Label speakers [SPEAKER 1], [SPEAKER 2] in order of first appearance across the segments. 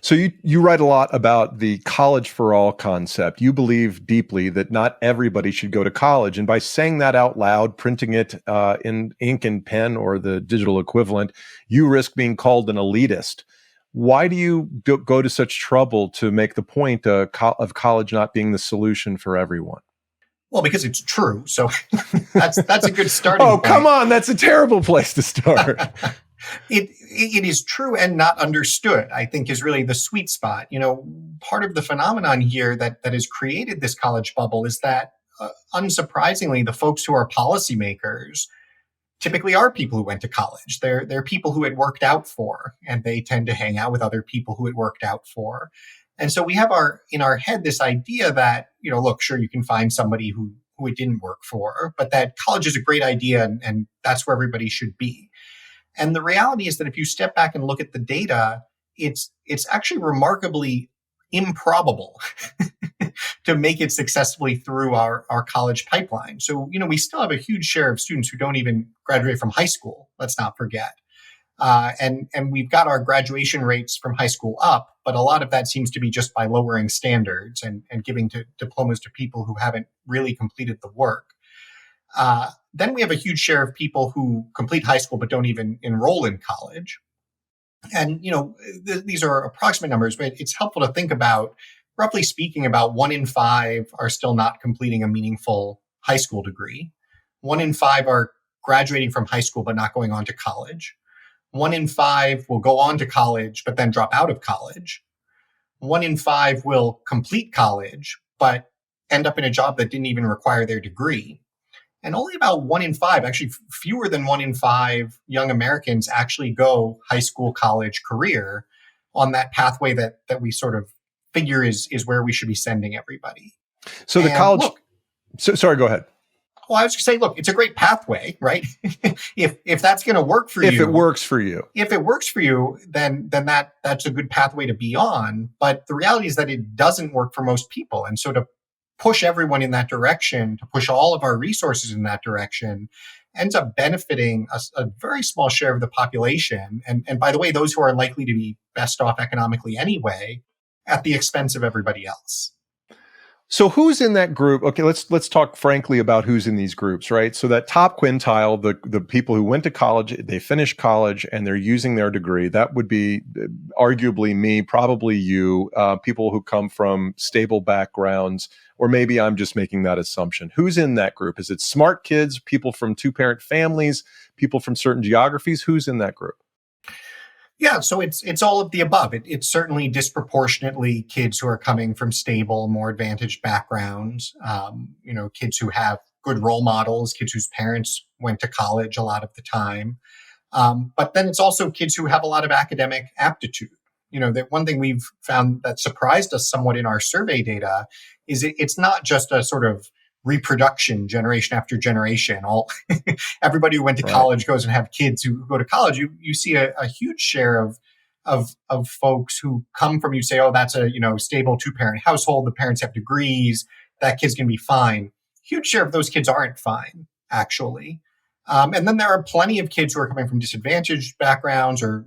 [SPEAKER 1] So you write a lot about the college for all concept. You believe deeply that not everybody should go to college. And by saying that out loud, printing it in ink and pen or the digital equivalent, you risk being called an elitist. Why do you go to such trouble to make the point of college not being the solution for everyone?
[SPEAKER 2] Well, because it's true. So that's a good starting
[SPEAKER 1] point.
[SPEAKER 2] Oh,
[SPEAKER 1] come on. That's a terrible place to start.
[SPEAKER 2] It is true and not understood, I think, is really the sweet spot. Part of the phenomenon here that has created this college bubble is that, unsurprisingly, the folks who are policymakers typically are people who went to college. They're people who it worked out for, and they tend to hang out with other people who it worked out for. And so we have in our head this idea that, look, sure, you can find somebody who it didn't work for, but that college is a great idea and that's where everybody should be. And the reality is that if you step back and look at the data, it's actually remarkably improbable to make it successfully through our college pipeline. So, we still have a huge share of students who don't even graduate from high school, let's not forget. And we've got our graduation rates from high school up, but a lot of that seems to be just by lowering standards and giving diplomas to people who haven't really completed the work. Then we have a huge share of people who complete high school but don't even enroll in college. And, these are approximate numbers, but it's helpful to think about, roughly speaking, about 1 in 5 are still not completing a meaningful high school degree. 1 in 5 are graduating from high school but not going on to college. 1 in 5 will go on to college but then drop out of college. 1 in 5 will complete college but end up in a job that didn't even require their degree. And only about 1 in 5, actually fewer than 1 in 5 young Americans actually go high school, college, career on that pathway that we sort of figure is where we should be sending everybody.
[SPEAKER 1] So the college... sorry, go ahead.
[SPEAKER 2] Well, I was just saying, look, it's a great pathway, right? if that's going to work for you.
[SPEAKER 1] If it works for you.
[SPEAKER 2] If it works for you, then that's a good pathway to be on. But the reality is that it doesn't work for most people. And so to push everyone in that direction, to push all of our resources in that direction, ends up benefiting a very small share of the population. And by the way, those who are likely to be best off economically anyway, at the expense of everybody else.
[SPEAKER 1] So who's in that group? Okay, let's talk frankly about who's in these groups, right? So that top quintile, the people who went to college, they finished college and they're using their degree, that would be arguably me, probably you, people who come from stable backgrounds, or maybe I'm just making that assumption. Who's in that group? Is it smart kids, people from two-parent families, people from certain geographies? Who's in that group?
[SPEAKER 2] Yeah, so it's all of the above. It's certainly disproportionately kids who are coming from stable, more advantaged backgrounds, kids who have good role models, kids whose parents went to college a lot of the time. But then it's also kids who have a lot of academic aptitude. That one thing we've found that surprised us somewhat in our survey data is it's not just a sort of reproduction generation after generation. Everybody who went to college goes and have kids who go to college. You see a huge share of folks who come from, you say, oh, that's a stable two-parent household. The parents have degrees. That kid's going to be fine. Huge share of those kids aren't fine, actually. And then there are plenty of kids who are coming from disadvantaged backgrounds or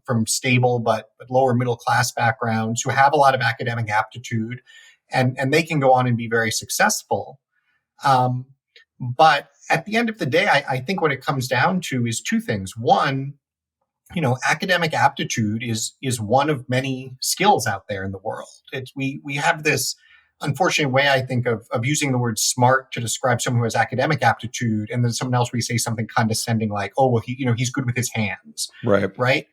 [SPEAKER 2] from stable but lower middle class backgrounds who have a lot of academic aptitude, and they can go on and be very successful. But at the end of the day, I think what it comes down to is two things. One, academic aptitude is one of many skills out there in the world. We have this unfortunate way, I think, of using the word smart to describe someone who has academic aptitude, and then someone else we say something condescending like, oh, well, he's good with his hands. Right?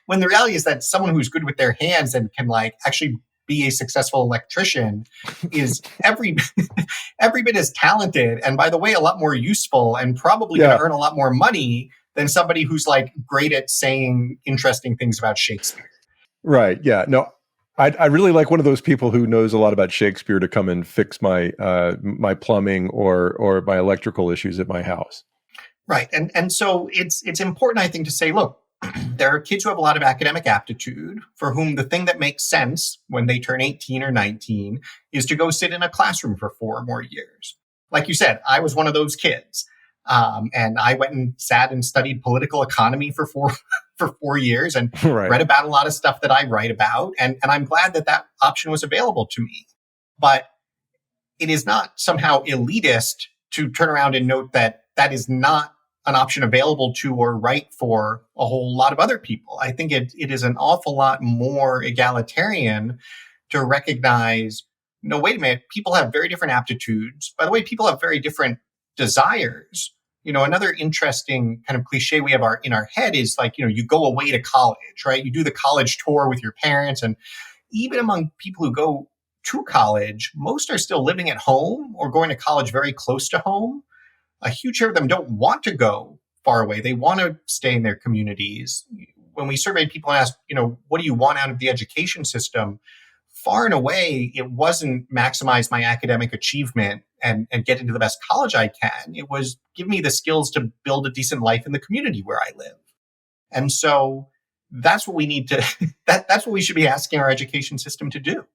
[SPEAKER 2] When the reality is that someone who's good with their hands and can actually be a successful electrician is every bit as talented, and by the way, a lot more useful, and probably going to earn a lot more money than somebody who's great at saying interesting things about Shakespeare.
[SPEAKER 1] Right. Yeah. No, I really like one of those people who knows a lot about Shakespeare to come and fix my my plumbing or my electrical issues at my house.
[SPEAKER 2] Right. And so it's important, I think, to say, look, there are kids who have a lot of academic aptitude for whom the thing that makes sense when they turn 18 or 19 is to go sit in a classroom for 4 or more years. Like you said, I was one of those kids. And I went and sat and studied political economy for for 4 years and
[SPEAKER 1] Right.
[SPEAKER 2] read about a lot of stuff that I write about. And I'm glad that that option was available to me. But it is not somehow elitist to turn around and note that that is not an option available to or right for a whole lot of other people. I think it is an awful lot more egalitarian to recognize, no, wait a minute, people have very different aptitudes. By the way, people have very different desires. Another interesting kind of cliche we have in our head is like, you go away to college, right? You do the college tour with your parents. And even among people who go to college, most are still living at home or going to college very close to home. A huge share of them don't want to go far away. They want to stay in their communities. When we surveyed people and asked, what do you want out of the education system? Far and away, it wasn't maximize my academic achievement and get into the best college I can. It was give me the skills to build a decent life in the community where I live. And so that's what we need to, that's what we should be asking our education system to do.